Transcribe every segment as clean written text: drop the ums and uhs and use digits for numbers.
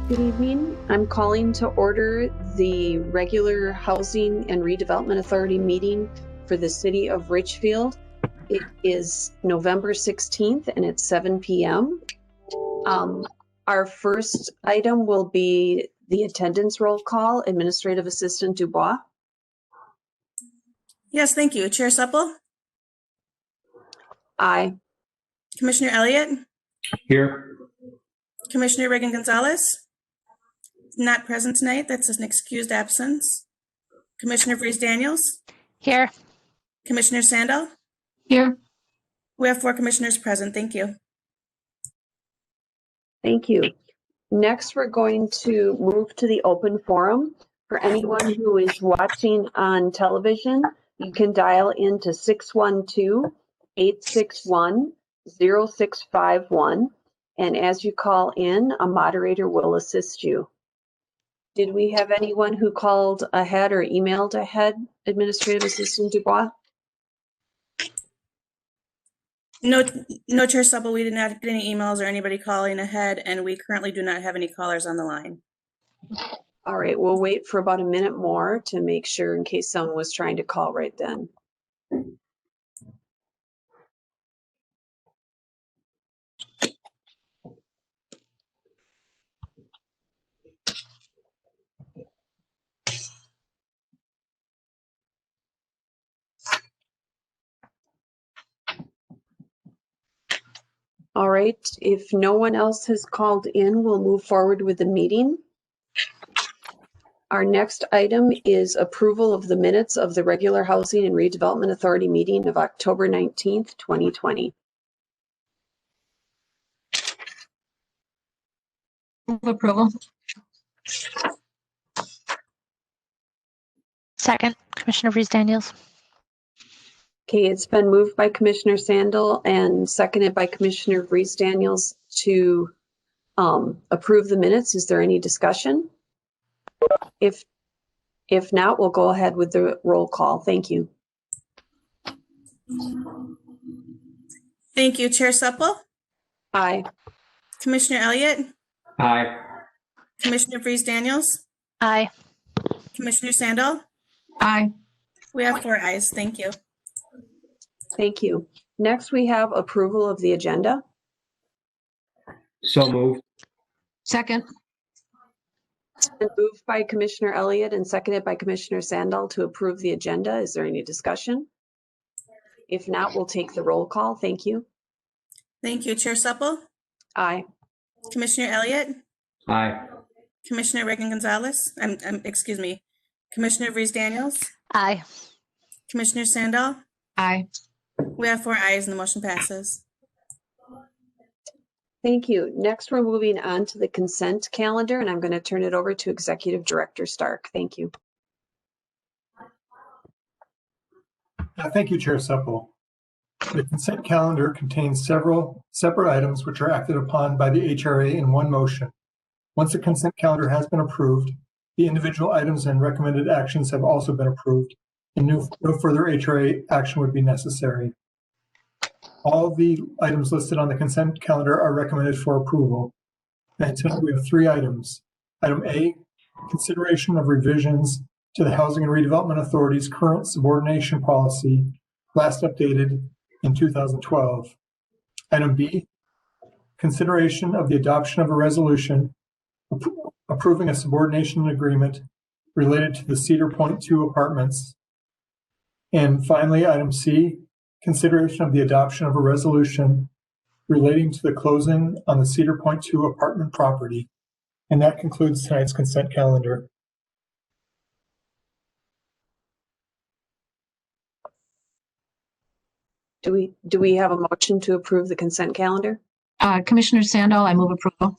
Good evening. I'm calling to order the regular Housing and Redevelopment Authority meeting for the City of Richfield. It is November 16th and it's 7 p.m. Our first item will be the attendance roll call. Administrative Assistant Dubois. Yes, thank you. Chair Supple? Aye. Commissioner Elliott? Here. Commissioner Reagan-Gonzalez? Not present tonight. That's an excused absence. Commissioner Vries-Daniels? Here. Commissioner Sandal? Here. We have 4 commissioners present. Thank you. Thank you. Next, we're going to move to the open forum. For anyone who is watching on television, you can dial into 612-861-0651. And as you call in, a moderator will assist you. Did we have anyone who called ahead or emailed ahead, Administrative Assistant Dubois? No, Chair Supple, we did not get any emails or anybody calling ahead, and we currently do not have any callers on the line. All right, we'll wait for about a minute more to make sure in case someone was trying to call right then. All right, if no one else has called in, we'll move forward with the meeting. Our next item is approval of the minutes of the regular Housing and Redevelopment Authority meeting of October 19th, 2020. Move approval. Second, Commissioner Vries-Daniels. Okay, it's been moved by Commissioner Sandal and seconded by Commissioner Vries-Daniels to approve the minutes. Is there any discussion? If not, we'll go ahead with the roll call. Thank you. Thank you. Chair Supple? Aye. Commissioner Elliott? Aye. Commissioner Vries-Daniels? Aye. Commissioner Sandal? Aye. We have 4 ayes. Thank you. Thank you. Next, we have approval of the agenda. So moved. Second. It's been moved by Commissioner Elliott and seconded by Commissioner Sandal to approve the agenda. Is there any discussion? If not, we'll take the roll call. Thank you. Thank you. Chair Supple? Aye. Commissioner Elliott? Aye. Commissioner Reagan-Gonzalez? Excuse me. Commissioner Vries-Daniels? Aye. Commissioner Sandal? Aye. We have 4 ayes and the motion passes. Thank you. Next, we're moving on to the consent calendar, and I'm going to turn it over to Executive Director Stark. Thank you. Thank you, Chair Supple. The consent calendar contains several separate items which are acted upon by the HRA in one motion. Once the consent calendar has been approved, the individual items and recommended actions have also been approved, and no further HRA action would be necessary. All of the items listed on the consent calendar are recommended for approval. And tonight we have 3 items. Item A, consideration of revisions to the Housing and Redevelopment Authority's current subordination policy, last updated in 2012. Item B, consideration of the adoption of a resolution approving a subordination agreement related to the Cedar Point 2 apartments. And finally, item C, consideration of the adoption of a resolution relating to the closing on the Cedar Point 2 apartment property. And that concludes tonight's consent calendar. Do we have a motion to approve the consent calendar? Commissioner Sandal, I move approval.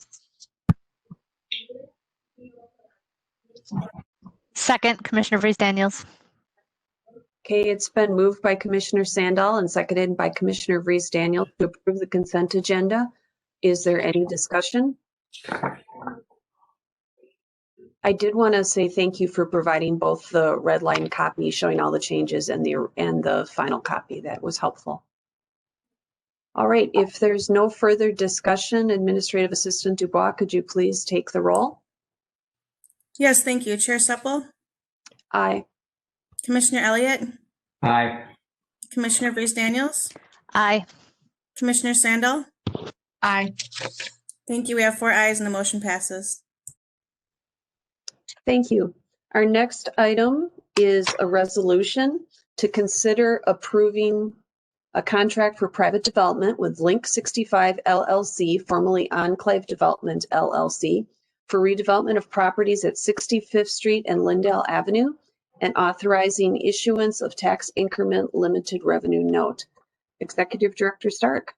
Second, Commissioner Vries-Daniels. Okay, it's been moved by Commissioner Sandal and seconded by Commissioner Vries-Daniels to approve the consent agenda. Is there any discussion? I did want to say thank you for providing both the red line copy showing all the changes and the final copy. That was helpful. All right, if there's no further discussion, Administrative Assistant Dubois, could you please take the roll? Yes, thank you. Chair Supple, Aye. Commissioner Elliott, Aye. Commissioner Vries Daniels, Aye. Commissioner Sandal. Aye. Thank you. We have 4 ayes and the motion passes. Thank you. Our next item is a resolution to consider approving a contract for private development with Link 65 LLC, formerly Enclave Development LLC, for redevelopment of properties at 65th Street and Lindell Avenue, and authorizing issuance of tax increment limited revenue note. Executive Director Stark.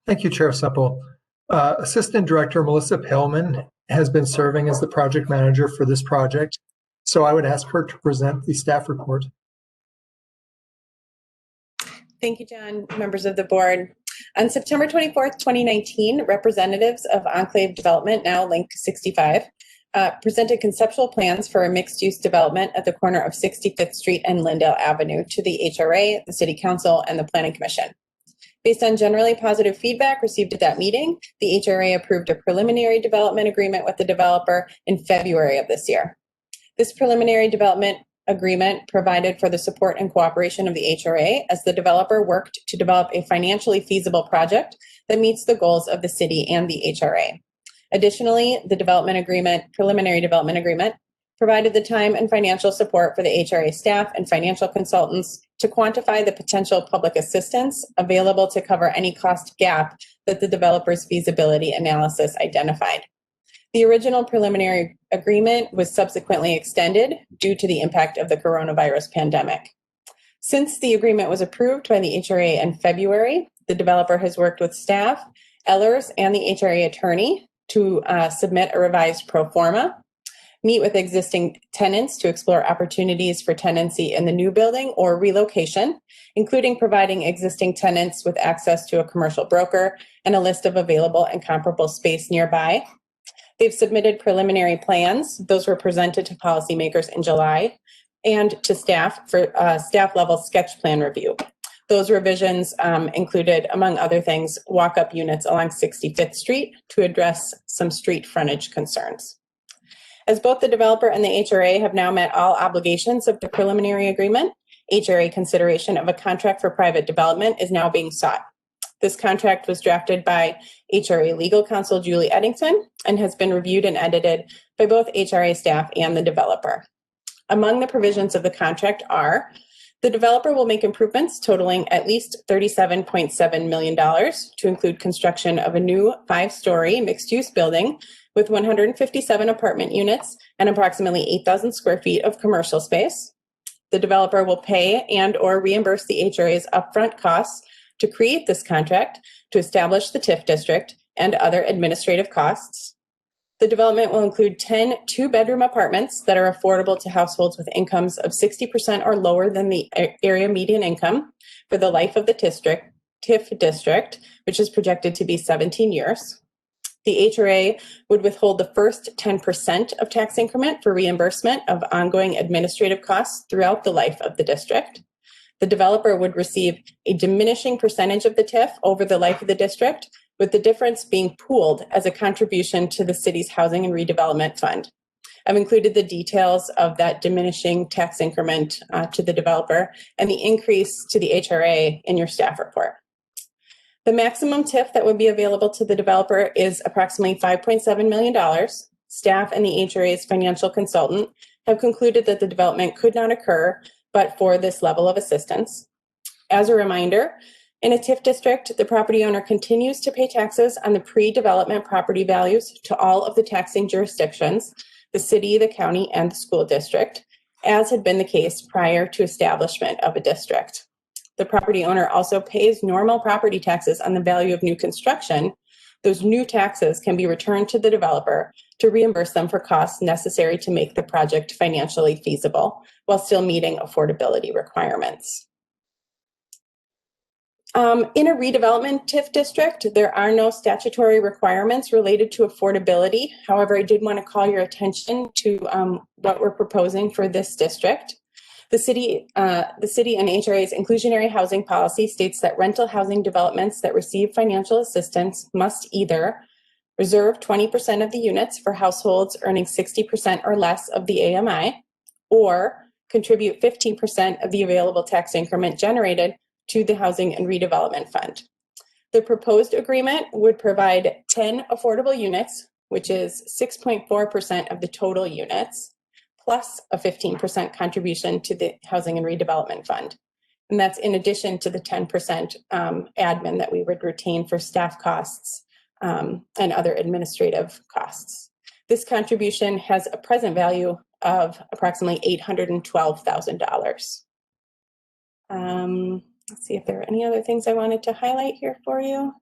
Thank you, Chair Supple. Assistant Director Melissa Pillman has been serving as the project manager for this project, so I would ask her to present the staff report. Thank you, John. Members of the board. On September 24th, 2019, representatives of Enclave Development, now Link 65, presented conceptual plans for a mixed-use development at the corner of 65th Street and Lindell Avenue to the HRA, the City Council, and the Planning Commission. Based on generally positive feedback received at that meeting, the HRA approved a preliminary development agreement with the developer in February of this year. This preliminary development agreement provided for the support and cooperation of the HRA as the developer worked to develop a financially feasible project that meets the goals of the city and the HRA. Additionally, the preliminary development agreement, provided the time and financial support for the HRA staff and financial consultants to quantify the potential public assistance available to cover any cost gap that the developer's feasibility analysis identified. The original preliminary agreement was subsequently extended due to the impact of the coronavirus pandemic. Since the agreement was approved by the HRA in February, the developer has worked with staff, Ellers, and the HRA attorney to submit a revised pro forma, meet with existing tenants to explore opportunities for tenancy in the new building or relocation, including providing existing tenants with access to a commercial broker and a list of available and comparable space nearby. They've submitted preliminary plans. Those were presented to policymakers in July and to staff for staff level sketch plan review. Those revisions included, among other things, walk-up units along 65th Street to address some street frontage concerns. As both the developer and the HRA have now met all obligations of the preliminary agreement, HRA consideration of a contract for private development is now being sought. This contract was drafted by HRA legal counsel Julie Eddington and has been reviewed and edited by both HRA staff and the developer. Among the provisions of the contract are: the developer will make improvements totaling at least $37.7 million to include construction of a new 5-story mixed-use building with 157 apartment units and approximately 8,000 square feet of commercial space. The developer will pay and/or reimburse the HRA's upfront costs to create this contract, to establish the TIF district, and other administrative costs. The development will include 10 two-bedroom apartments that are affordable to households with incomes of 60% or lower than the area median income for the life of the TIF district, which is projected to be 17 years. The HRA would withhold the first 10% of tax increment for reimbursement of ongoing administrative costs throughout the life of the district. The developer would receive a diminishing percentage of the TIF over the life of the district, with the difference being pooled as a contribution to the city's Housing and Redevelopment Fund. I've included the details of that diminishing tax increment to the developer and the increase to the HRA in your staff report. The maximum TIF that would be available to the developer is approximately $5.7 million. Staff and the HRA's financial consultant have concluded that the development could not occur but for this level of assistance. As a reminder, in a TIF district, the property owner continues to pay taxes on the pre-development property values to all of the taxing jurisdictions, the city, the county, and the school district, as had been the case prior to establishment of a district. The property owner also pays normal property taxes on the value of new construction. Those new taxes can be returned to the developer to reimburse them for costs necessary to make the project financially feasible while still meeting affordability requirements. In a redevelopment TIF district, there are no statutory requirements related to affordability. However, I did want to call your attention to what we're proposing for this district. The city and HRA's inclusionary housing policy states that rental housing developments that receive financial assistance must either reserve 20% of the units for households earning 60% or less of the AMI, or contribute 15% of the available tax increment generated to the Housing and Redevelopment Fund. The proposed agreement would provide 10 affordable units, which is 6.4% of the total units, plus a 15% contribution to the Housing and Redevelopment Fund. And that's in addition to the 10% admin that we would retain for staff costs and other administrative costs. This contribution has a present value of approximately $812,000. Let's see if there are any other things I wanted to highlight here for you.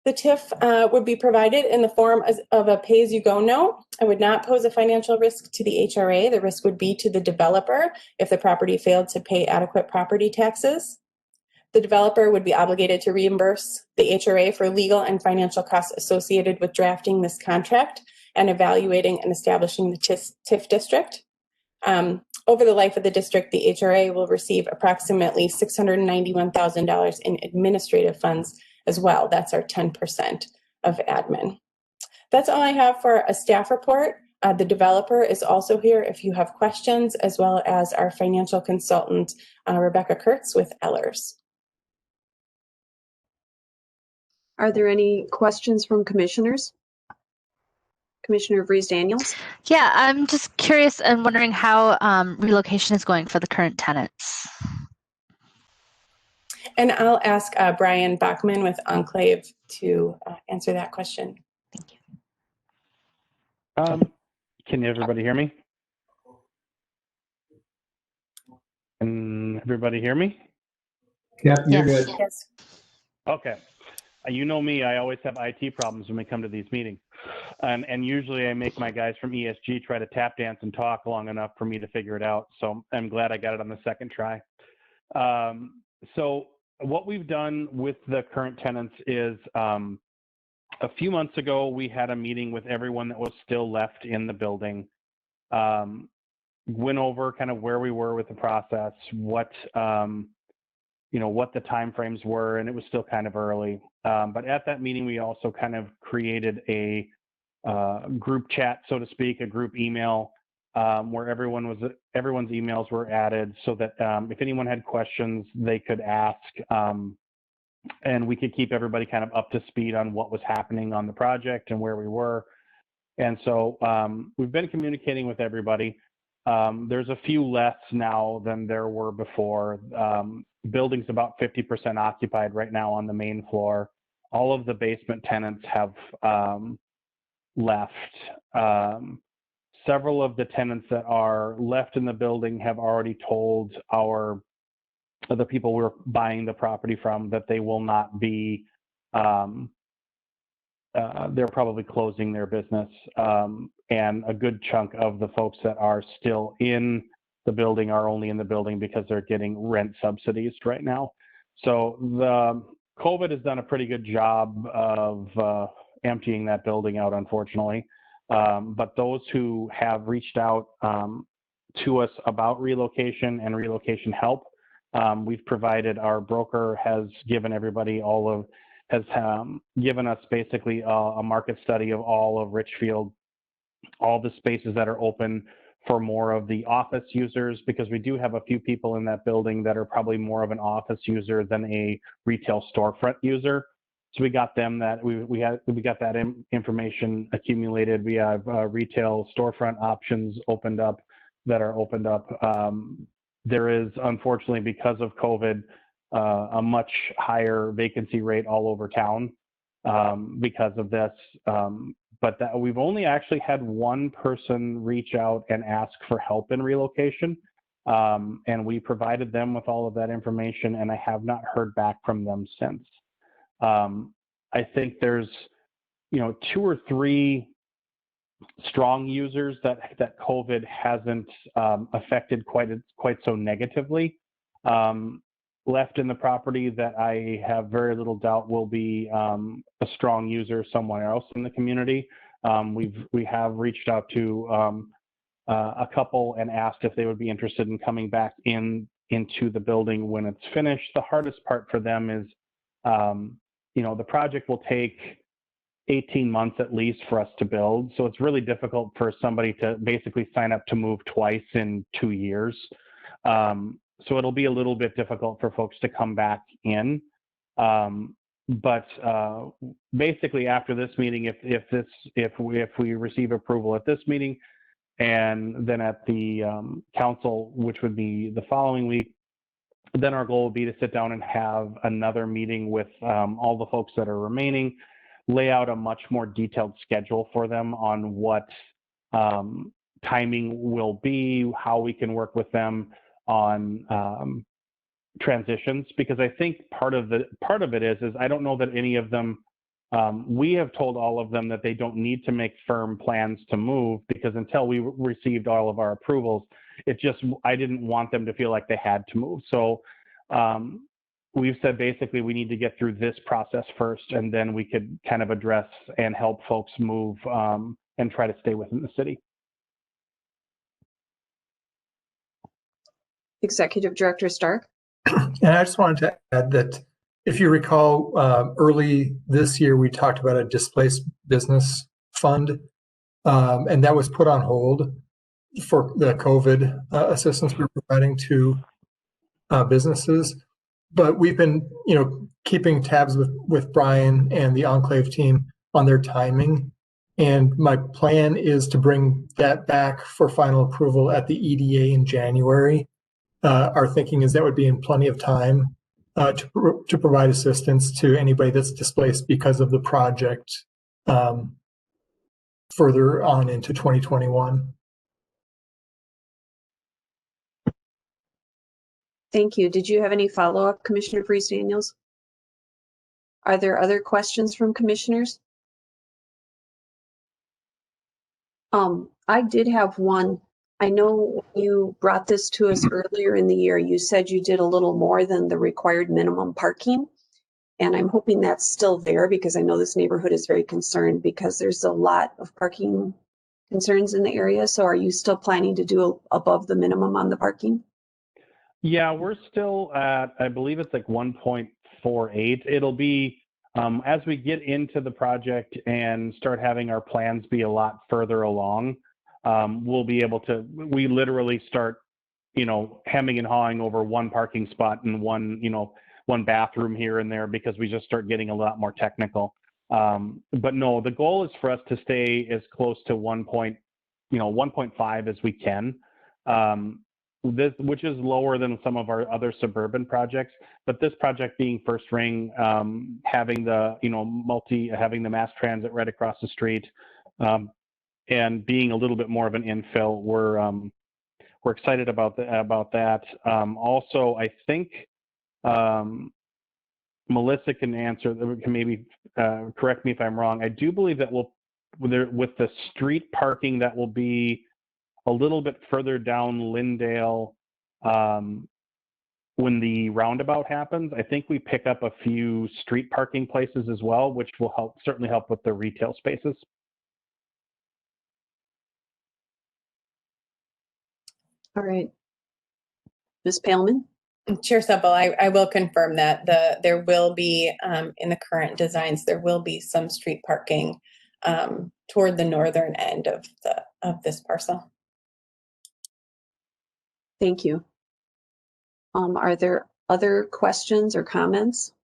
The TIF would be provided in the form of a pay-as-you-go note. It would not pose a financial risk to the HRA. The risk would be to the developer if the property failed to pay adequate property taxes. The developer would be obligated to reimburse the HRA for legal and financial costs associated with drafting this contract and evaluating and establishing the TIF district. Over the life of the district, the HRA will receive approximately $691,000 in administrative funds as well. That's our 10% of admin. That's all I have for a staff report. The developer is also here if you have questions, as well as our financial consultant, Rebecca Kurtz with Ellers. Are there any questions from commissioners? Commissioner Hre Discussion? Yeah, I'm just curious and wondering how relocation is going for the current tenants. And I'll ask Brian Bachman with Enclave to answer that question. Thank you. Can everybody hear me? Can everybody hear me? Yeah, you're Yes. good. Yes. Okay. You know me, I always have IT problems when we come to these meetings. And usually I make my guys from ESG try to tap dance and talk long enough for me to figure it out. So I'm glad I got it on the second try. So what we've done with the current tenants is a few months ago, we had a meeting with everyone that was still left in the building. Went over kind of where we were with the process, what the timeframes were, and it was still kind of early. But at that meeting, we also kind of created a group chat, so to speak, a group email where everyone's emails were added so that if anyone had questions, they could ask, and we could keep everybody kind of up to speed on what was happening on the project and where we were. And so we've been communicating with everybody. There's a few less now than there were before. Building's about 50% occupied right now on the main floor. All of the basement tenants have left. Several of the tenants that are left in the building have already told the people we're buying the property from that they will not be, they're probably closing their business. And a good chunk of the folks that are still in the building are only in the building because they're getting rent subsidies right now. So the COVID has done a pretty good job of emptying that building out, unfortunately. But those who have reached out to us about relocation and relocation help, we've provided, our broker has given everybody has given us basically a market study of all of Richfield, all the spaces that are open for more of the office users, because we do have a few people in that building that are probably more of an office user than a retail storefront user. So we got them that we got that information accumulated. We have retail storefront options opened up that are opened up. There is, unfortunately, because of COVID, a much higher vacancy rate all over town because of this. But that we've only actually had one person reach out and ask for help in relocation. And we provided them with all of that information, and I have not heard back from them since. I think there's, 2 or 3 strong users that COVID hasn't affected quite so negatively left in the property that I have very little doubt will be a strong user somewhere else in the community. We have reached out to a couple and asked if they would be interested in coming back into the building when it's finished. The hardest part for them is, the project will take 18 months at least for us to build. So it's really difficult for somebody to basically sign up to move twice in 2 years. So it'll be a little bit difficult for folks to come back in. But basically after this meeting, if we receive approval at this meeting, and then at the council, which would be the following week, then our goal would be to sit down and have another meeting with all the folks that are remaining, lay out a much more detailed schedule for them on what timing will be, how we can work with them on transitions, because I think part of it is I don't know that any of them, we have told all of them that they don't need to make firm plans to move, because until we received all of our approvals, I didn't want them to feel like they had to move. So we've said basically we need to get through this process first, and then we could kind of address and help folks move and try to stay within the city. Executive Director Stark. And I just wanted to add that if you recall, early this year, we talked about a displaced business fund, and that was put on hold for the COVID assistance we were providing to businesses. But we've been, keeping tabs with Brian and the Enclave team on their timing. And my plan is to bring that back for final approval at the EDA in January. Our thinking is that would be in plenty of time to provide assistance to anybody that's displaced because of the project further on into 2021. Thank you. Did you have any follow-up, Commissioner Freese-Daniels? Are there other questions from commissioners? I did have one. I know you brought this to us earlier in the year. You said you did a little more than the required minimum parking. And I'm hoping that's still there, because I know this neighborhood is very concerned because there's a lot of parking concerns in the area. So are you still planning to do above the minimum on the parking? Yeah, we're still at, I believe it's like 1.48. It'll be, as we get into the project and start having our plans be a lot further along, we'll be able to, we literally start, hemming and hawing over one parking spot and one bathroom here and there, because we just start getting a lot more technical. But no, the goal is for us to stay as close to 1.5 as we can. Which is lower than some of our other suburban projects, but this project being first ring, having the having the mass transit right across the street, and being a little bit more of an infill, we're excited about that. Also, I think Melissa can maybe correct me if I'm wrong. I do believe that with the street parking that will be a little bit further down Lindell, when the roundabout happens, I think we pick up a few street parking places as well, which will certainly help with the retail spaces. All right. Ms. Paleman? Chair Supple, I will confirm that there will be, in the current designs, there will be some street parking toward the northern end of this parcel. Thank you. Are there other questions or comments?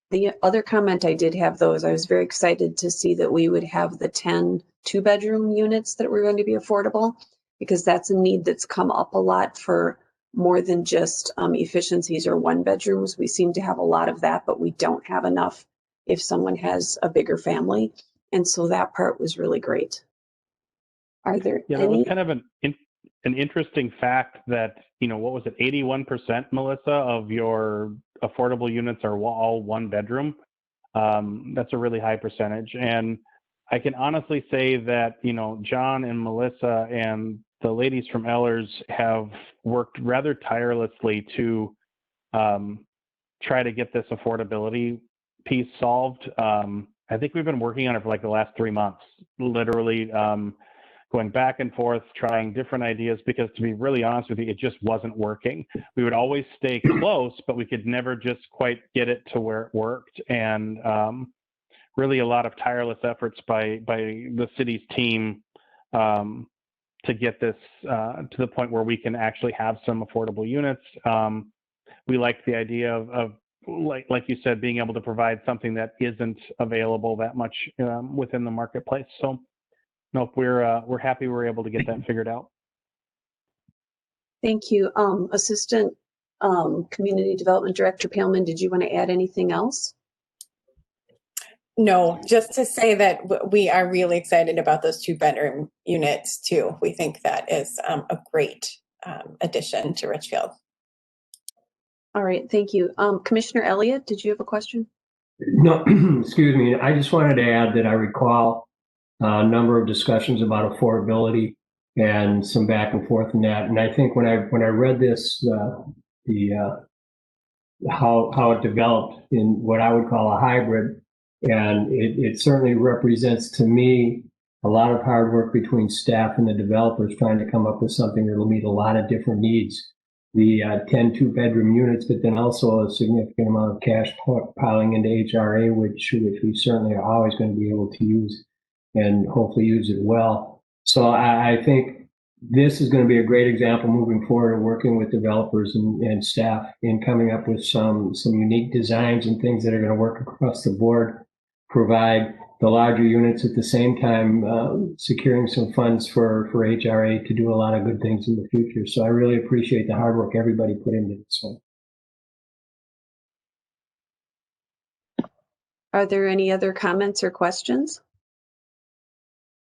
The other comment I did have, though, is I was very excited to see that we would have the 10 two-bedroom units that were going to be affordable, because that's a need that's come up a lot for more than just efficiencies or one bedrooms. We seem to have a lot of that, but we don't have enough if someone has a bigger family. And so that part was really great. Are there any? That was kind of an interesting fact that, what was it, 81%, Melissa, of your affordable units are all one bedroom. That's a really high percentage. And I can honestly say that, John and Melissa and the ladies from Ellers have worked rather tirelessly to try to get this affordability piece solved. I think we've been working on it for like the last 3 months, literally going back and forth, trying different ideas, because to be really honest with you, it just wasn't working. We would always stay close, but we could never just quite get it to where it worked. And really a lot of tireless efforts by the city's team to get this to the point where we can actually have some affordable units. We like the idea of like you said, being able to provide something that isn't available that much within the marketplace. So, nope, we're happy we're able to get that figured out. Thank you. Assistant Community Development Director Paleman, did you want to add anything else? No, just to say that we are really excited about those 2-bedroom units too. We think that is a great addition to Richfield. All right, thank you. Commissioner Elliott, did you have a question? No, excuse me. I just wanted to add that I recall a number of discussions about affordability and some back and forth in that. And I think when I read this, how it developed in what I would call a hybrid, and it certainly represents to me a lot of hard work between staff and the developers trying to come up with something that will meet a lot of different needs. The 10 2-bedroom units, but then also a significant amount of cash piling into HRA, which we certainly are always going to be able to use and hopefully use it well. So I think this is going to be a great example moving forward of working with developers and staff in coming up with some unique designs and things that are going to work across the board, provide the larger units at the same time, securing some funds for HRA to do a lot of good things in the future. So I really appreciate the hard work everybody put into this one. Are there any other comments or questions?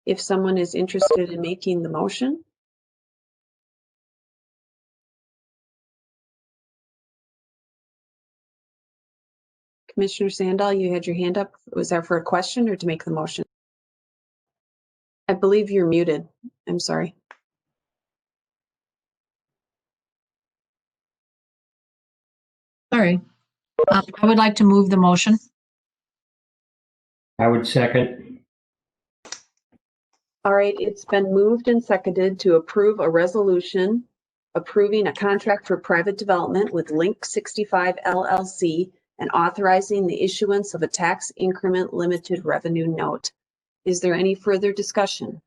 If someone is interested in making the motion. Commissioner Sandal, you had your hand up. Was that for a question or to make the motion? I believe you're muted. I'm sorry. Sorry. I would like to move the motion. I would second. All right, it's been moved and seconded to approve a resolution approving a contract for private development with Link 65 LLC and authorizing the issuance of a tax increment limited revenue note. Is there any further discussion?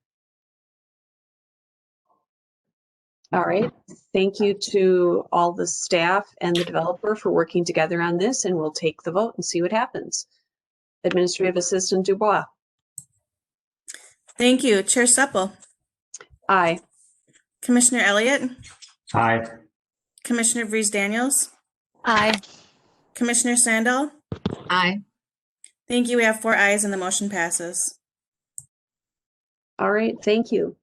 All right, thank you to all the staff and the developer for working together on this, and we'll take the vote and see what happens. Administrative Assistant Dubois. Thank you. Chair Supple. Aye. Commissioner Elliott. Aye. Commissioner Vries Daniels. Aye. Commissioner Sandal. Aye. Thank you. We have 4 ayes and the motion passes. All right, thank you.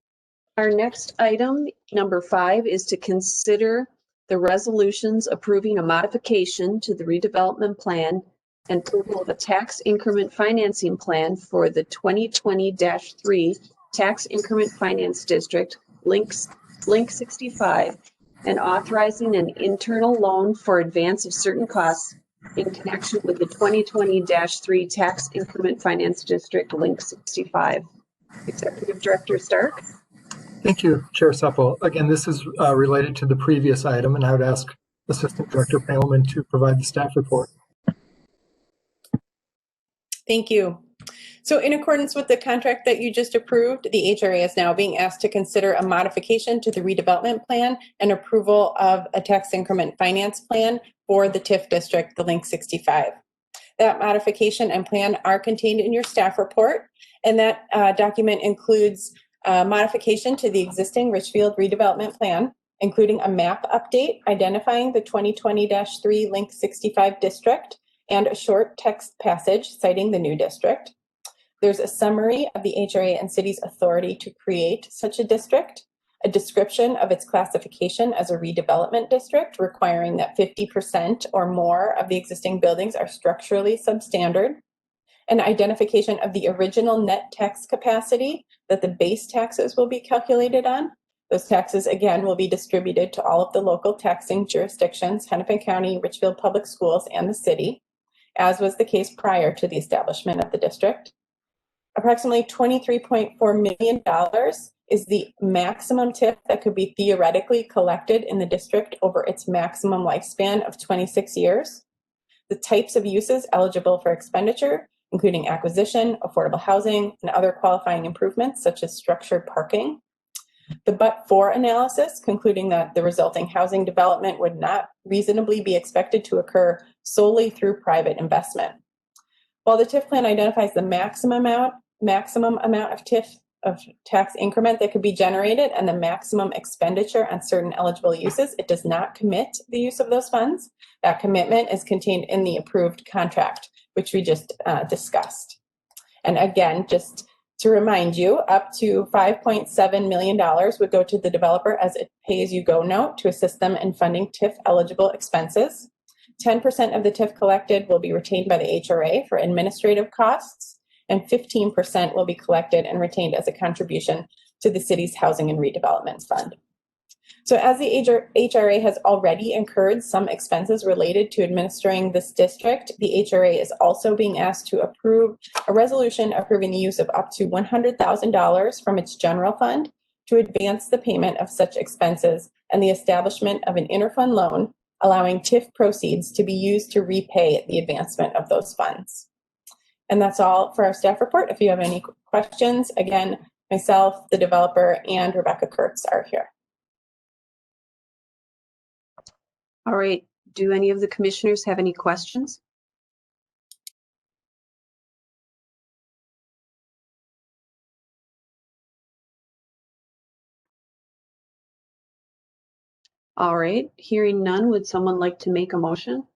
Our next item, number 5, is to consider the resolutions approving a modification to the redevelopment plan and approval of a tax increment financing plan for the 2020-3 Tax Increment Finance District, Link 65, and authorizing an internal loan for advance of certain costs in connection with the 2020-3 Tax Increment Finance District, Link 65. Executive Director Stark. Thank you, Chair Supple. Again, this is related to the previous item, and I would ask Assistant Director Paleman to provide the staff report. Thank you. So in accordance with the contract that you just approved, the HRA is now being asked to consider a modification to the redevelopment plan and approval of a tax increment finance plan for the TIF district, the Link 65. That modification and plan are contained in your staff report, and that document includes modification to the existing Richfield redevelopment plan, including a map update identifying the 2020-3 Link 65 district and a short text passage citing the new district. There's a summary of the HRA and city's authority to create such a district, a description of its classification as a redevelopment district, requiring that 50% or more of the existing buildings are structurally substandard, an identification of the original net tax capacity that the base taxes will be calculated on. Those taxes, again, will be distributed to all of the local taxing jurisdictions, Hennepin County, Richfield Public Schools, and the city. as was the case prior to the establishment of the district. Approximately $23.4 million is the maximum TIF that could be theoretically collected in the district over its maximum lifespan of 26 years. The types of uses eligible for expenditure, including acquisition, affordable housing, and other qualifying improvements such as structured parking. The but-for analysis, concluding that the resulting housing development would not reasonably be expected to occur solely through private investment. While the TIF plan identifies the maximum amount of TIF of tax increment that could be generated and the maximum expenditure on certain eligible uses, it does not commit the use of those funds. That commitment is contained in the approved contract, which we just discussed. And again, just to remind you, up to $5.7 million would go to the developer as a pay-as-you-go note to assist them in funding TIF eligible expenses. 10% of the TIF collected will be retained by the HRA for administrative costs, and 15% will be collected and retained as a contribution to the city's Housing and Redevelopment Fund. So as the HRA has already incurred some expenses related to administering this district, the HRA is also being asked to approve a resolution approving the use of up to $100,000 from its general fund to advance the payment of such expenses and the establishment of an interfund loan, allowing TIF proceeds to be used to repay the advancement of those funds. And that's all for our staff report. If you have any questions, again, myself, the developer, and Rebecca Kurtz are here. All right. Do any of the commissioners have any questions? All right. Hearing none, would someone like to make a motion?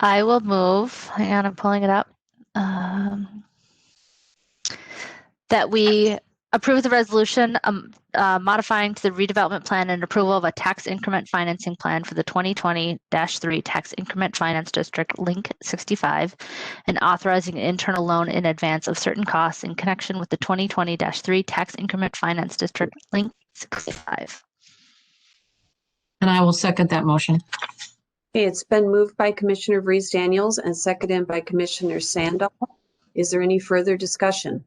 I will move, hang on, I'm pulling it up, that we approve the resolution modifying to the redevelopment plan and approval of a tax increment financing plan for the 2020-3 Tax Increment Finance District, Link 65, and authorizing an internal loan in advance of certain costs in connection with the 2020-3 Tax Increment Finance District, Link 65. And I will second that motion. Okay, it's been moved by Commissioner Hre Daniels and seconded by Commissioner Sandal. Is there any further discussion?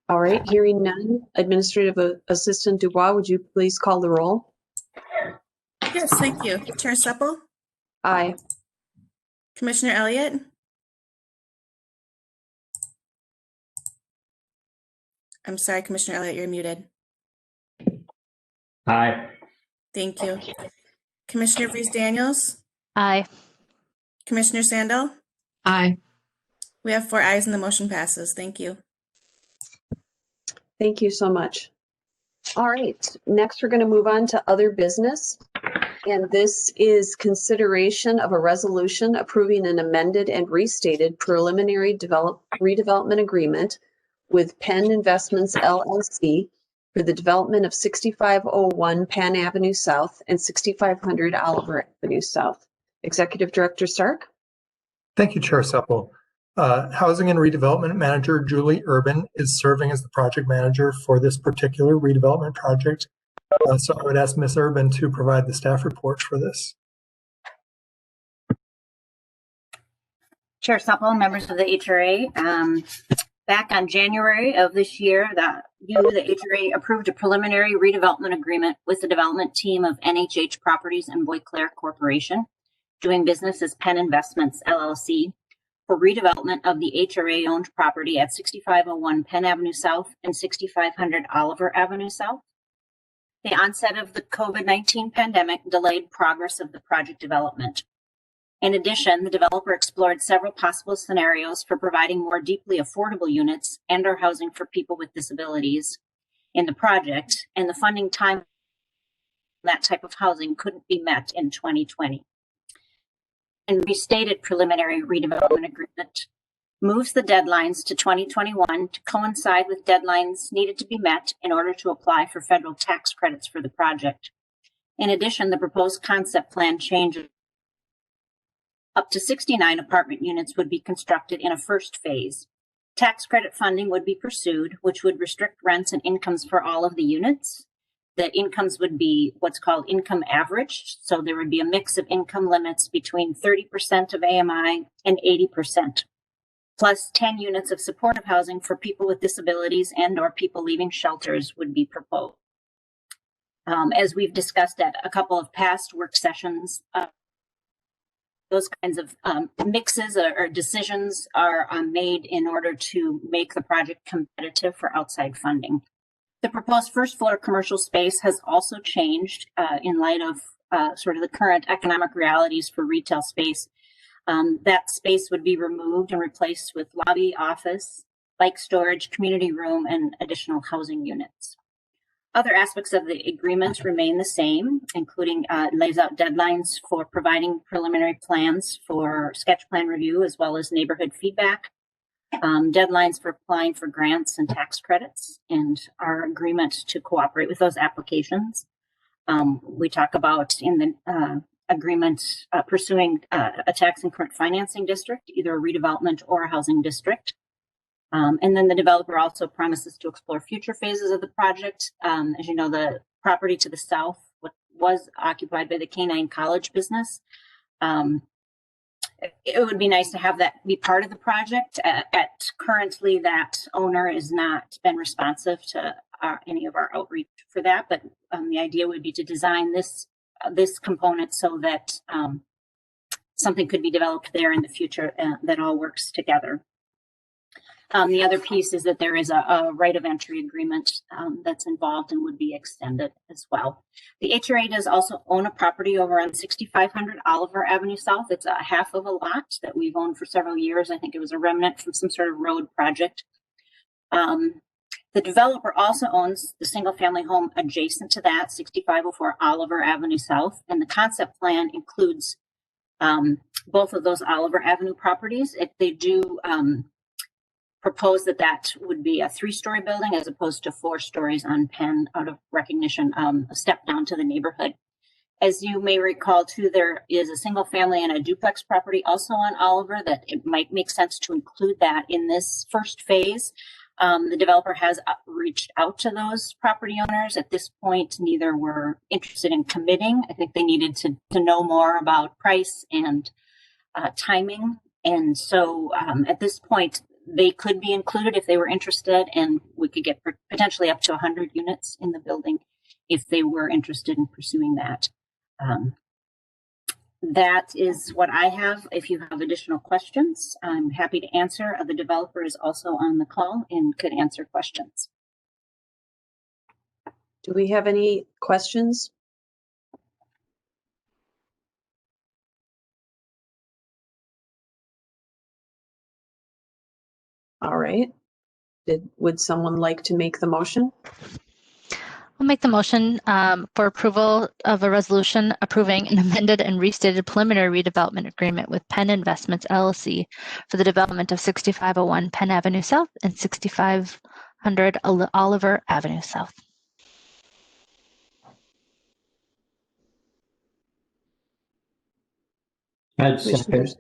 All right, hearing none. Administrative Assistant Dubois, would you please call the roll? Yes, thank you. Chair Supple, Aye. Commissioner Elliott, I'm sorry, Commissioner Elliott, you're muted. Aye. Thank you. Commissioner Hre Daniels, Aye. Commissioner Sandal, Aye. we have 4 ayes and the motion passes. Thank you. Thank you so much. All right, next we're going to move on to other business. And this is consideration of a resolution approving an amended and restated preliminary redevelopment agreement with Penn Investments LLC for the development of 6501 Penn Avenue South and 6500 Oliver Avenue South. Executive Director Stark. Thank you, Chair Supple. Housing and Redevelopment Manager Julie Urban is serving as the project manager for this particular redevelopment project. So I would ask Ms. Urban to provide the staff report for this. Chair Supple, members of the HRA, back on January of this year, the HRA approved a preliminary redevelopment agreement with the development team of NHH Properties and Boisclair Corporation, doing business as Penn Investments LLC, for redevelopment of the HRA-owned property at 6501 Penn Avenue South and 6500 Oliver Avenue South. The onset of the COVID-19 pandemic delayed progress of the project development. In addition, the developer explored several possible scenarios for providing more deeply affordable units and/or housing for people with disabilities in the project, and the funding time that type of housing couldn't be met in 2020. And restated preliminary redevelopment agreement moves the deadlines to 2021 to coincide with deadlines needed to be met in order to apply for federal tax credits for the project. In addition, the proposed concept plan changes. Up to 69 apartment units would be constructed in a first phase. Tax credit funding would be pursued, which would restrict rents and incomes for all of the units. The incomes would be what's called income averaged. So there would be a mix of income limits between 30% of AMI and 80%, plus 10 units of supportive housing for people with disabilities and or people leaving shelters would be proposed. As we've discussed at a couple of past work sessions, those kinds of mixes or decisions are made in order to make the project competitive for outside funding. The proposed first floor commercial space has also changed in light of sort of the current economic realities for retail space. That space would be removed and replaced with lobby, office, bike storage, community room, and additional housing units. Other aspects of the agreement remain the same, including lays out deadlines for providing preliminary plans for sketch plan review, as well as neighborhood feedback, deadlines for applying for grants and tax credits, and our agreement to cooperate with those applications. We talk about in the agreement pursuing a tax increment financing district, either a redevelopment or a housing district. And then the developer also promises to explore future phases of the project. As you know, the property to the south was occupied by the K-9 college business. It would be nice to have that be part of the project. Currently, that owner has not been responsive to any of our outreach for that, but the idea would be to design this component so that something could be developed there in the future that all works together. The other piece is that there is a right of entry agreement that's involved and would be extended as well. The HRA does also own a property over on 6500 Oliver Avenue South. It's a half of a lot that we've owned for several years. I think it was a remnant from some sort of road project. The developer also owns the single family home adjacent to that, 6504 Oliver Avenue South, and the concept plan includes both of those Oliver Avenue properties. They do propose that would be a 3-story building as opposed to 4 stories on Penn, out of recognition, a step down to the neighborhood. As you may recall too, there is a single family and a duplex property also on Oliver that it might make sense to include that in this first phase. The developer has reached out to those property owners. At this point, neither were interested in committing. I think they needed to know more about price and timing. And so at this point, they could be included if they were interested, and we could get potentially up to 100 units in the building if they were interested in pursuing that. That is what I have. If you have additional questions, I'm happy to answer. The developer is also on the call and could answer questions. Do we have any questions? All right. Would someone like to make the motion? I'll make the motion for approval of a resolution approving an amended and restated preliminary redevelopment agreement with Penn Investments LLC for the development of 6501 Penn Avenue South and 6500 Oliver Avenue South. I'd second.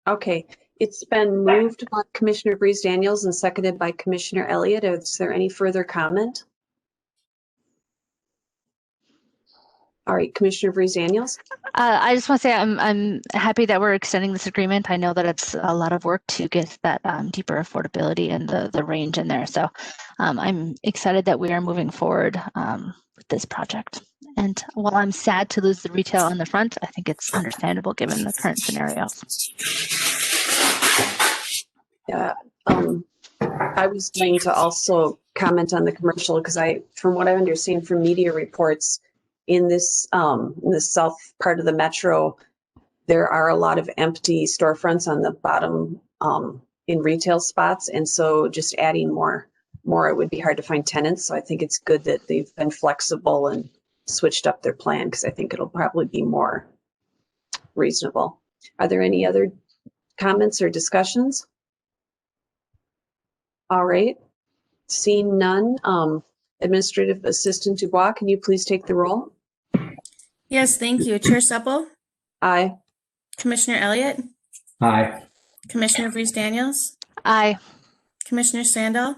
Okay, it's been moved by Commissioner Breeze Daniels and seconded by Commissioner Elliott. Is there any further comment? All right, Commissioner Breeze Daniels. I just want to say I'm happy that we're extending this agreement. I know that it's a lot of work to get that deeper affordability and the range in there. So I'm excited that we are moving forward with this project. And while I'm sad to lose the retail on the front, I think it's understandable given the current scenarios. Yeah, I was going to also comment on the commercial because from what I understand from media reports, in this south part of the metro, there are a lot of empty storefronts on the bottom in retail spots, and so just adding more, it would be hard to find tenants. So I think it's good that they've been flexible and switched up their plan because I think it'll probably be more reasonable. Are there any other comments or discussions? All right, seeing none. Administrative Assistant Dubois, can you please take the roll? Yes, thank you. Chair Supple, Aye. Commissioner Elliott, Aye. Commissioner Vries Daniels, Aye. Commissioner Sandal.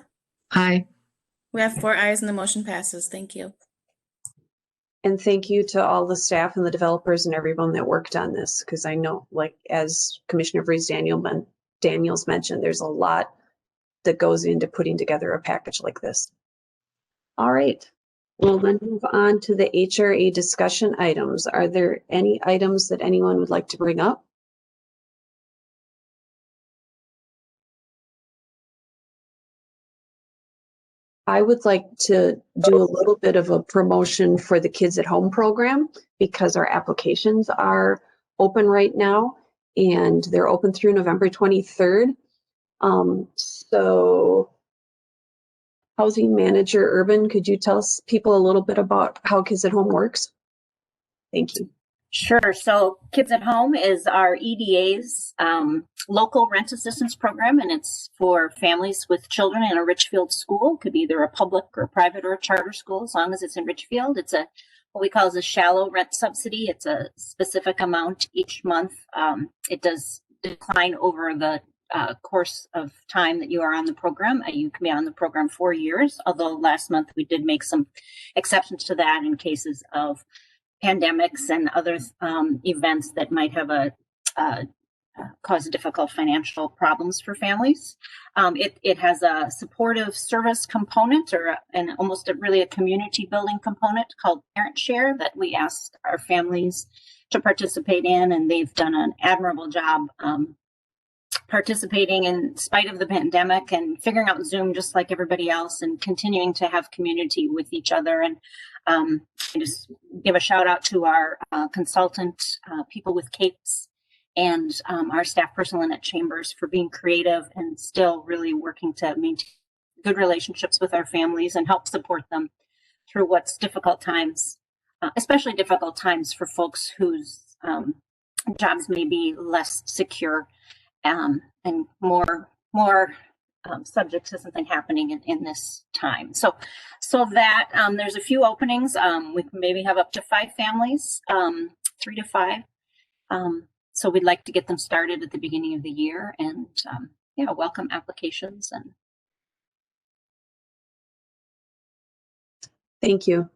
Aye. We have 4 ayes and the motion passes. Thank you. And thank you to all the staff and the developers and everyone that worked on this, because I know, like, as Commissioner Vries Daniels mentioned, there's a lot that goes into putting together a package like this. All right, we'll then move on to the HRA discussion items. Are there any items that anyone would like to bring up? I would like to do a little bit of a promotion for the Kids at Home program, because our applications are open right now and they're open through November 23rd. So Housing Manager Urban, could you tell us people a little bit about how Kids at Home works? Thank you. Sure. So Kids at Home is our EDA's local rent assistance program, and it's for families with children in a Richfield school. It could be either a public or private or a charter school, as long as it's in Richfield. It's what we call a shallow rent subsidy. It's a specific amount each month. It does decline over the course of time that you are on the program. You can be on the program 4 years, although last month we did make some exceptions to that in cases of pandemics and other events that might have cause difficult financial problems for families. It has a supportive service component, and almost really a community building component called Parent Share that we ask our families to participate in, and they've done an admirable job participating in spite of the pandemic and figuring out Zoom just like everybody else and continuing to have community with each other. And I just give a shout out to our consultant, people with capes, and our staff person, Lynette Chambers, for being creative and still really working to maintain good relationships with our families and help support them through what's difficult times, especially difficult times for folks whose jobs may be less secure and more subject to something happening in this time. So that there's a few openings. We can maybe have up to 5 families, 3 to 5. So we'd like to get them started at the beginning of the year, and welcome applications. And Thank you.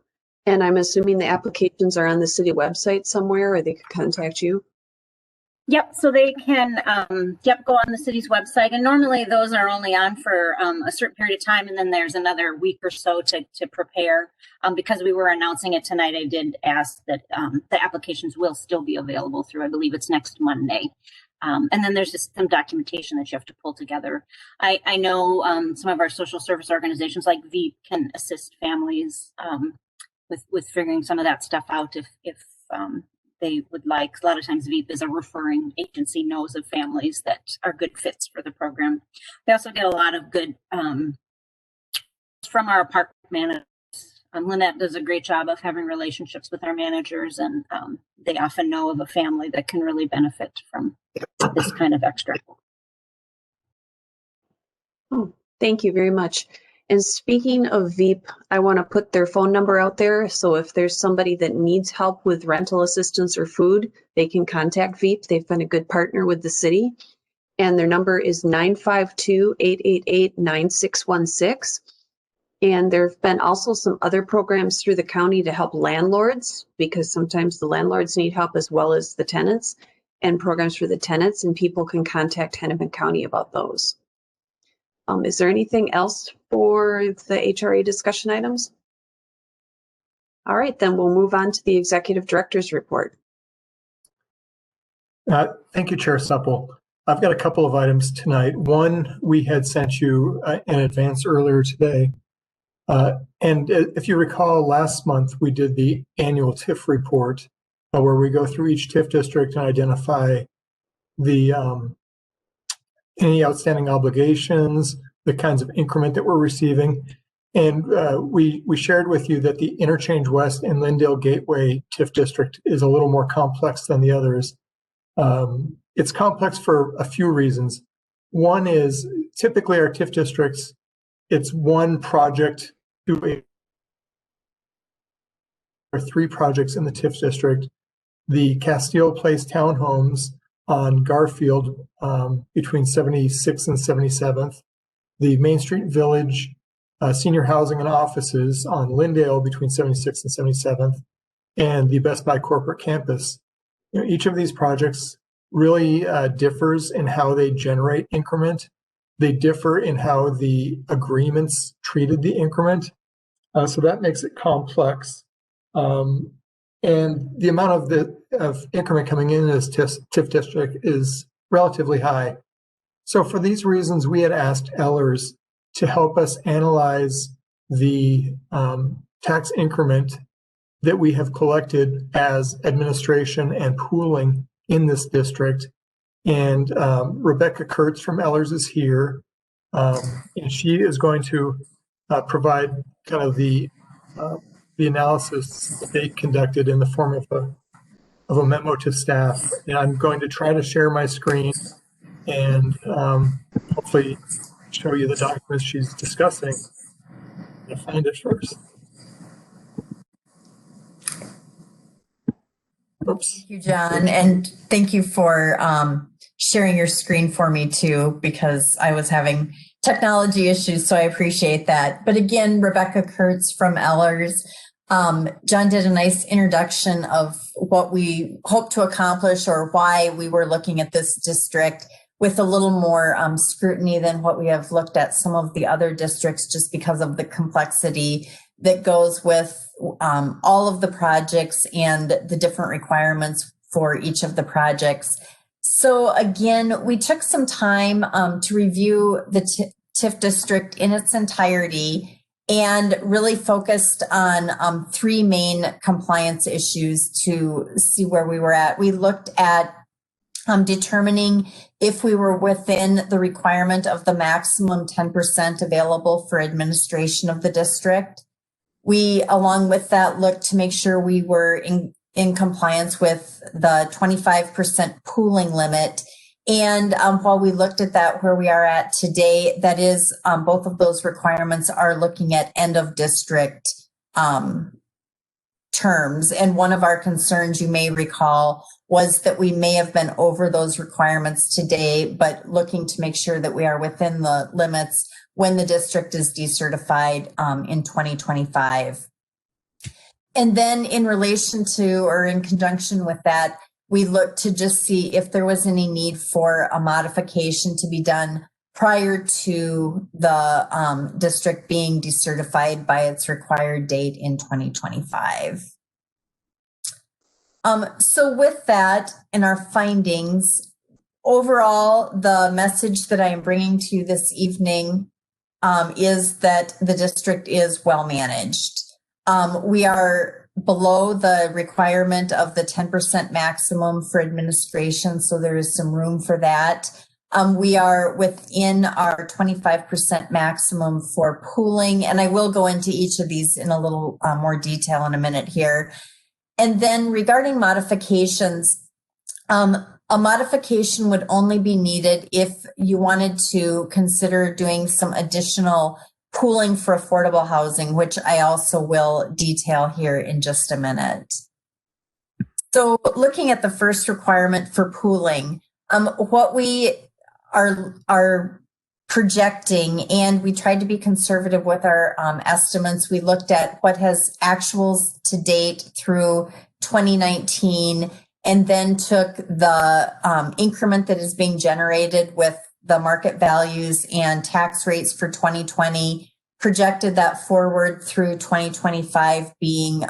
And I'm assuming the applications are on the city website somewhere, or they could contact you? Yep, so they can go on the city's website, and normally those are only on for a certain period of time, and then there's another week or so to prepare. Because we were announcing it tonight, I did ask that the applications will still be available through, I believe it's next Monday. And then there's just some documentation that you have to pull together. I know some of our social service organizations like VEEP can assist families with figuring some of that stuff out if they would like. A lot of times VEEP is a referring agency, knows of families that are good fits for the program. We also get a lot of good from our apartment managers. Lynette does a great job of having relationships with our managers, and they often know of a family that can really benefit from this kind of extra. Oh, thank you very much. And speaking of VEEP, I want to put their phone number out there. So if there's somebody that needs help with rental assistance or food, they can contact VEEP. They've been a good partner with the city. And their number is 952-888-9616. And there have been also some other programs through the county to help landlords, because sometimes the landlords need help as well as the tenants, and programs for the tenants, and people can contact Hennepin County about those. Is there anything else for the HRA discussion items? All right, then we'll move on to the Executive Director's report. Thank you, Chair Supple. I've got a couple of items tonight. One we had sent you in advance earlier today. And if you recall, last month we did the annual TIF report where we go through each TIF district and identify the any outstanding obligations, the kinds of increment that we're receiving. And we shared with you that the Interchange West and Lindell Gateway TIF district is a little more complex than the others. It's complex for a few reasons. One is typically our TIF districts, it's one project to are 3 projects in the TIF district. The Castile Place townhomes on Garfield between 76th and 77th. The Main Street Village senior housing and offices on Lindell between 76th and 77th. And the Best Buy corporate campus. Each of these projects really differs in how they generate increment. They differ in how the agreements treated the increment. So that makes it complex. And the amount of increment coming in this TIF district is relatively high. So for these reasons, we had asked Ellers to help us analyze the tax increment that we have collected as administration and pooling in this district. And Rebecca Kurtz from Ellers is here. And she is going to provide kind of the analysis that they conducted in the form of a memo to staff. And I'm going to try to share my screen and hopefully show you the documents she's discussing. I'm going to find it first. Oops. Thank you, John, and thank you for sharing your screen for me too, because I was having technology issues, so I appreciate that. But again, Rebecca Kurtz from Ellers. John did a nice introduction of what we hope to accomplish or why we were looking at this district with a little more scrutiny than what we have looked at some of the other districts, just because of the complexity that goes with all of the projects and the different requirements for each of the projects. So again, we took some time to review the TIF district in its entirety and really focused on 3 main compliance issues to see where we were at. We looked at determining if we were within the requirement of the maximum 10% available for administration of the district. We, along with that, looked to make sure we were in compliance with the 25% pooling limit. And while we looked at that, where we are at today, that is, both of those requirements are looking at end of district terms. And one of our concerns, you may recall, was that we may have been over those requirements today, but looking to make sure that we are within the limits when the district is decertified in 2025. And then in relation to, or in conjunction with that, we looked to just see if there was any need for a modification to be done prior to the district being decertified by its required date in 2025. So with that and our findings, overall, the message that I am bringing to you this evening is that the district is well managed. We are below the requirement of the 10% maximum for administration, so there is some room for that. We are within our 25% maximum for pooling, and I will go into each of these in a little more detail in a minute here. And then regarding modifications, a modification would only be needed if you wanted to consider doing some additional pooling for affordable housing, which I also will detail here in just a minute. So looking at the first requirement for pooling, what we are projecting, and we tried to be conservative with our estimates. We looked at what has actuals to date through 2019, and then took the increment that is being generated with the market values and tax rates for 2020, projected that forward through 2025 being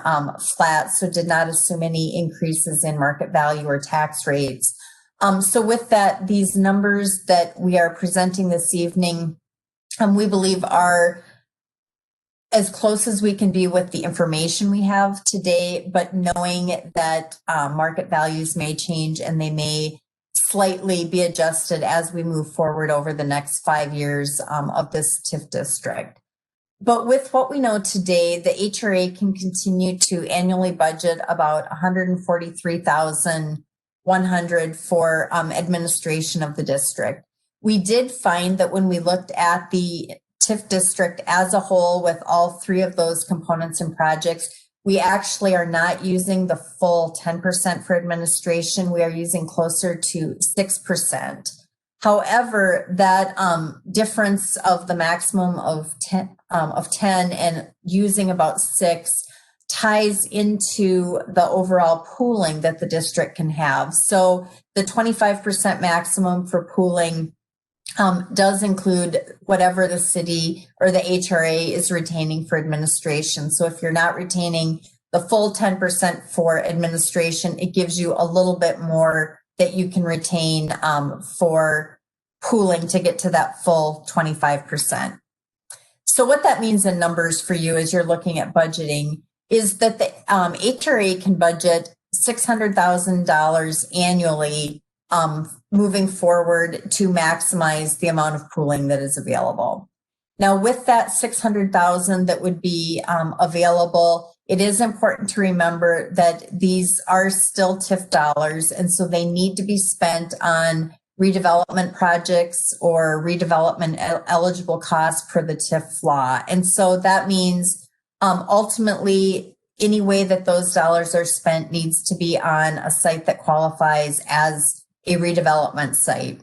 flat, so did not assume any increases in market value or tax rates. So with that, these numbers that we are presenting this evening, we believe are as close as we can be with the information we have today, but knowing that market values may change and they may slightly be adjusted as we move forward over the next 5 years of this TIF district. But with what we know today, the HRA can continue to annually budget about $143,100 for administration of the district. We did find that when we looked at the TIF district as a whole with all 3 of those components and projects, we actually are not using the full 10% for administration. We are using closer to 6%. However, that difference of the maximum of 10 and using about 6 ties into the overall pooling that the district can have. So the 25% maximum for pooling does include whatever the city or the HRA is retaining for administration. So if you're not retaining the full 10% for administration, it gives you a little bit more that you can retain for pooling to get to that full 25%. So what that means in numbers for you as you're looking at budgeting is that the HRA can budget $600,000 annually moving forward to maximize the amount of pooling that is available. Now, with that $600,000 that would be available, it is important to remember that these are still TIF dollars, and so they need to be spent on redevelopment projects or redevelopment eligible costs per the TIF law. And so that means ultimately any way that those dollars are spent needs to be on a site that qualifies as a redevelopment site.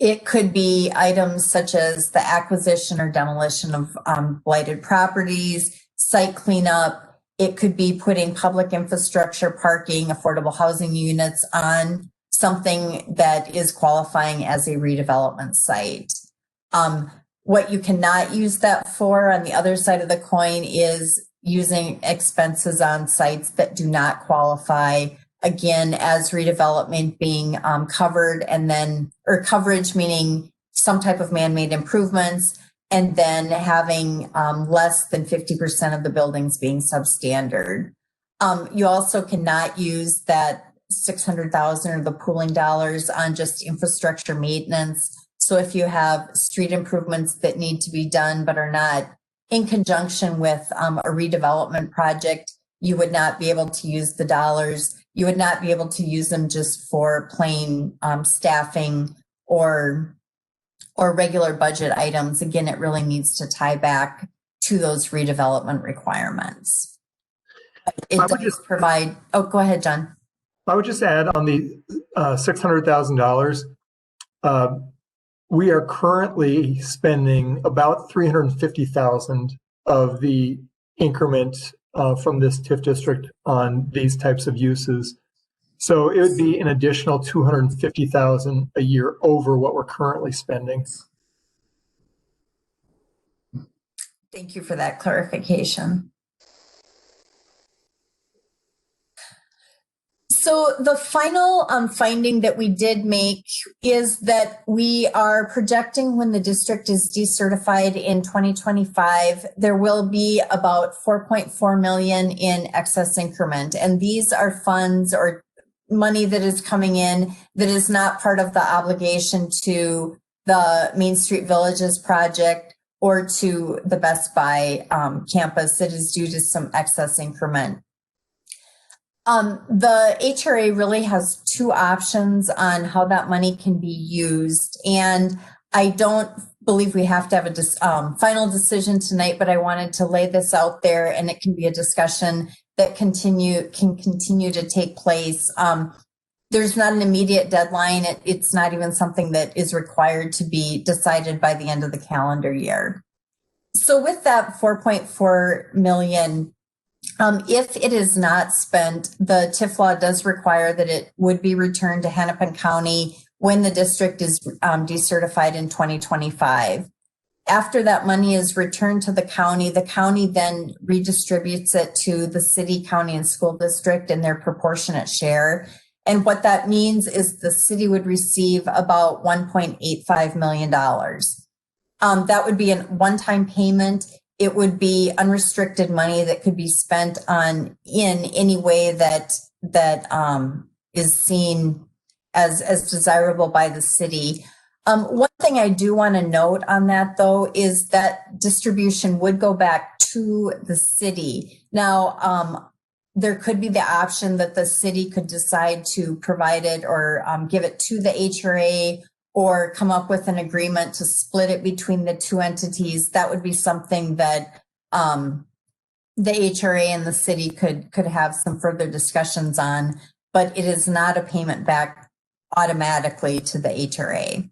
It could be items such as the acquisition or demolition of blighted properties, site cleanup. It could be putting public infrastructure, parking, affordable housing units on something that is qualifying as a redevelopment site. What you cannot use that for on the other side of the coin is using expenses on sites that do not qualify, again, as redevelopment being covered, and then, or coverage meaning some type of man-made improvements, and then having less than 50% of the buildings being substandard. You also cannot use that $600,000 or the pooling dollars on just infrastructure maintenance. So if you have street improvements that need to be done but are not in conjunction with a redevelopment project, you would not be able to use the dollars. You would not be able to use them just for plain staffing or regular budget items. Again, it really needs to tie back to those redevelopment requirements. It does provide, oh, go ahead, John. I would just add on the $600,000, we are currently spending about $350,000 of the increment from this TIF district on these types of uses. So it would be an additional $250,000 a year over what we're currently spending. Thank you for that clarification. So the final finding that we did make is that we are projecting when the district is decertified in 2025, there will be about $4.4 million in excess increment. And these are funds or money that is coming in that is not part of the obligation to the Main Street Villages project or to the Best Buy campus. That is due to some excess increment. The HRA really has two options on how that money can be used. And I don't believe we have to have a final decision tonight, but I wanted to lay this out there, and it can be a discussion that can continue to take place. There's not an immediate deadline. It's not even something that is required to be decided by the end of the calendar year. So with that $4.4 million, if it is not spent, the TIF law does require that it would be returned to Hennepin County when the district is decertified in 2025. After that money is returned to the county then redistributes it to the city, county, and school district in their proportionate share. And what that means is the city would receive about $1.85 million. That would be a one-time payment. It would be unrestricted money that could be spent on in any way that is seen as desirable by the city. One thing I do want to note on that, though, is that distribution would go back to the city. Now, there could be the option that the city could decide to provide it or give it to the HRA, or come up with an agreement to split it between the two entities. That would be something that the HRA and the city could have some further discussions on, but it is not a payment back automatically to the HRA.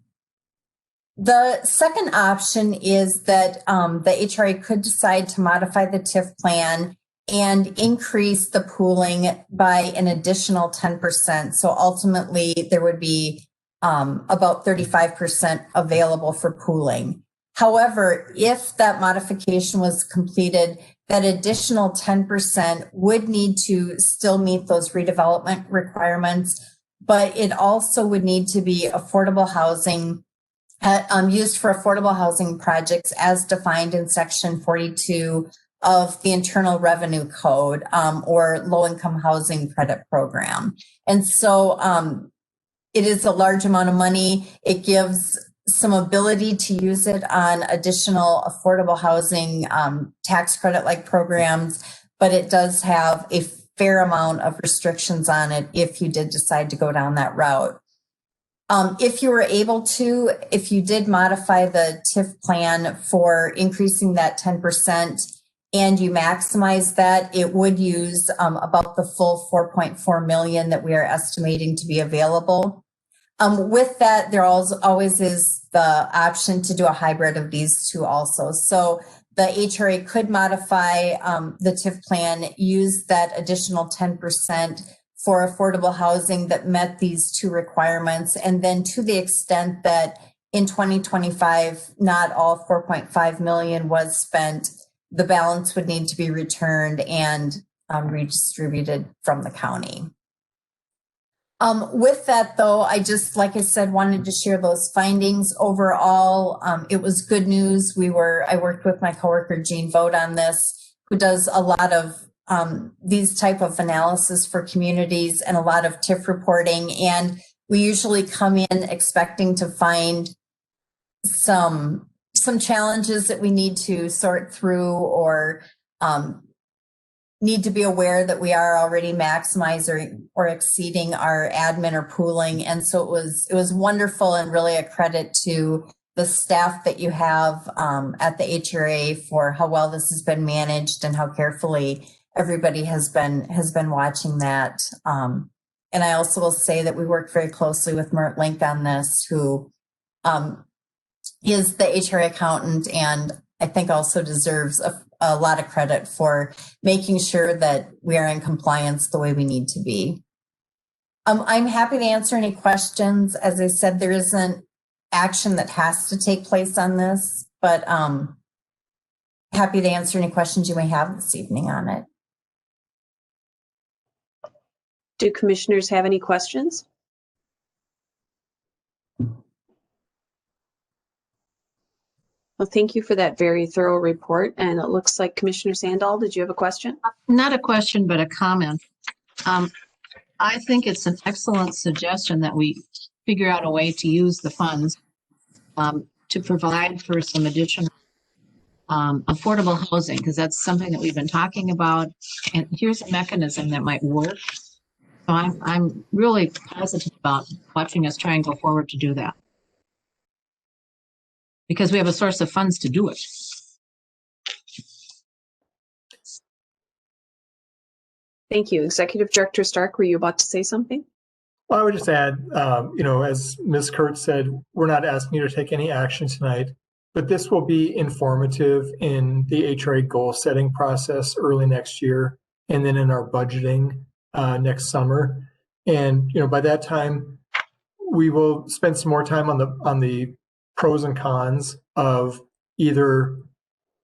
The second option is that the HRA could decide to modify the TIF plan and increase the pooling by an additional 10%. So ultimately, there would be about 35% available for pooling. However, if that modification was completed, that additional 10% would need to still meet those redevelopment requirements, but it also would need to be affordable housing, used for affordable housing projects as defined in Section 42 of the Internal Revenue Code, or Low-Income Housing Credit Program. And so it is a large amount of money. It gives some ability to use it on additional affordable housing tax credit-like programs, but it does have a fair amount of restrictions on it if you did decide to go down that route. If you were able to, if you did modify the TIF plan for increasing that 10%, and you maximize that, it would use about the full 4.4 million that we are estimating to be available. With that, there always is the option to do a hybrid of these two also. So the HRA could modify the TIF plan, use that additional 10% for affordable housing that met these two requirements. And then to the extent that in 2025, not all 4.5 million was spent, the balance would need to be returned and redistributed from the county. With that, though, I just, like I said, wanted to share those findings. Overall, it was good news. I worked with my coworker, Jean Vogt, on this, who does a lot of these type of analysis for communities and a lot of TIF reporting. And we usually come in expecting to find some challenges that we need to sort through, or need to be aware that we are already maximizing or exceeding our admin or pooling. And so it was wonderful and really a credit to the staff that you have at the HRA for how well this has been managed and how carefully everybody has been watching that. And I also will say that we work very closely with Mert Link on this, who is the HRA accountant, and I think also deserves a lot of credit for making sure that we are in compliance the way we need to be. I'm happy to answer any questions. As I said, there isn't action that has to take place on this, but happy to answer any questions you may have this evening on it. Do commissioners have any questions? Well, thank you for that very thorough report. And it looks like Commissioner Sandall, did you have a question? Not a question, but a comment. I think it's an excellent suggestion that we figure out a way to use the funds to provide for some additional affordable housing, because that's something that we've been talking about. And here's a mechanism that might work. So I'm really positive about watching us try and go forward to do that, because we have a source of funds to do it. Thank you. Executive Director Stark, were you about to say something? Well, I would just add, as Ms. Kurtz said, we're not asking you to take any action tonight, but this will be informative in the HRA goal setting process early next year, and then in our budgeting next summer. And, by that time, we will spend some more time on the pros and cons of either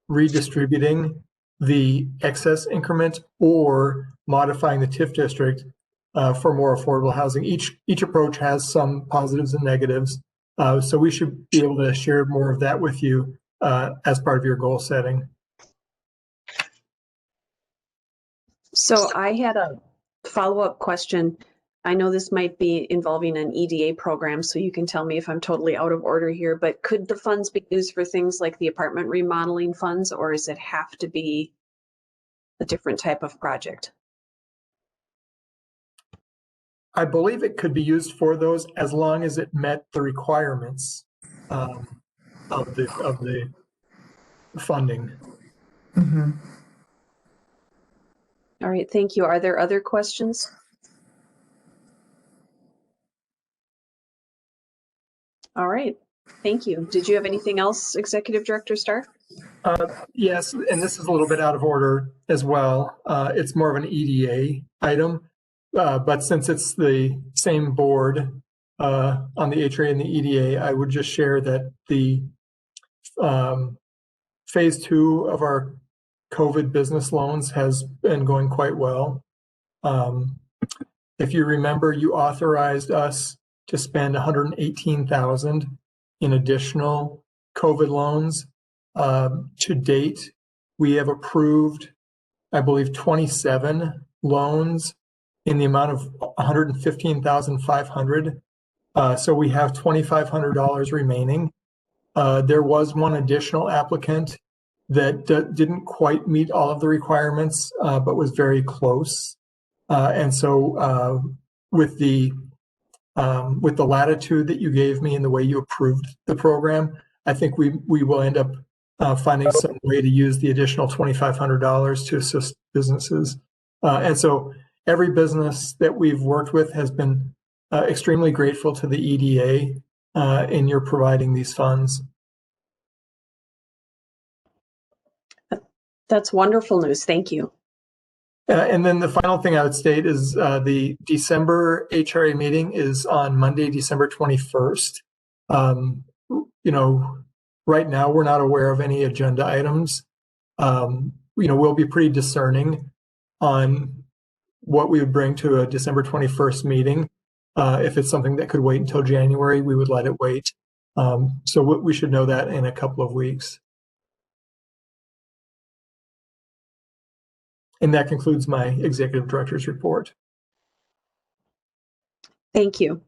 redistributing the excess increment or modifying the TIF district for more affordable housing. Each approach has some positives and negatives. So we should be able to share more of that with you as part of your goal setting. So I had a follow-up question. I know this might be involving an EDA program, so you can tell me if I'm totally out of order here, but could the funds be used for things like the apartment remodeling funds, or does it have to be a different type of project? I believe it could be used for those as long as it met the requirements of the funding. Mm-hmm. All right, thank you. Are there other questions? All right, thank you. Did you have anything else, Executive Director Stark? Yes, and this is a little bit out of order as well. It's more of an EDA item, but since it's the same board on the HRA and the EDA, I would just share that the phase 2 of our COVID business loans has been going quite well. If you remember, you authorized us to spend $118,000 in additional COVID loans. To date, we have approved, I believe, 27 loans in the amount of $115,500. So we have $2,500 remaining. There was one additional applicant that didn't quite meet all of the requirements, but was very close. And so with the latitude that you gave me and the way you approved the program, I think we will end up finding some way to use the additional $2,500 to assist businesses. And so every business that we've worked with has been extremely grateful to the EDA in your providing these funds. That's wonderful news. Thank you. And then the final thing I would state is the December HRA meeting is on Monday, December 21st. Right now we're not aware of any agenda items. We'll be pretty discerning on what we would bring to a December 21st meeting. If it's something that could wait until January, we would let it wait. So we should know that in a couple of weeks. And that concludes my executive director's report. Thank you.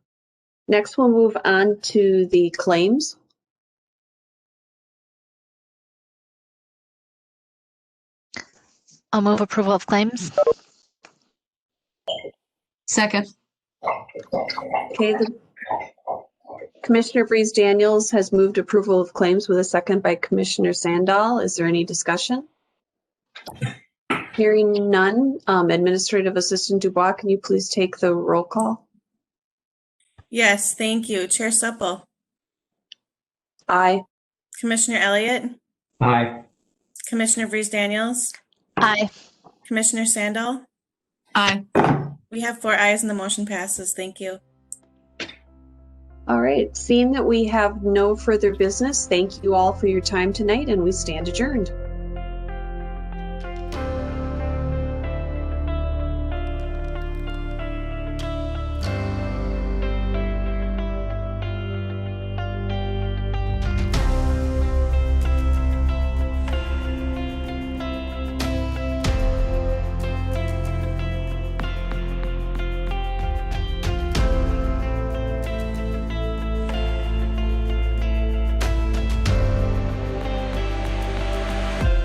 Next, we'll move on to the claims. I'll move approval of claims. Second. Okay, Commissioner Breeze Daniels has moved approval of claims with a second by Commissioner Sandal. Is there any discussion? Hearing none, Administrative Assistant Dubois, can you please take the roll call? Yes, thank you. Chair Supple. Aye. Commissioner Elliott. Aye. Commissioner Breeze Daniels. Aye. Commissioner Sandal. Aye. We have 4 ayes and the motion passes. Thank you. All right, seeing that we have no further business, thank you all for your time tonight and we stand adjourned.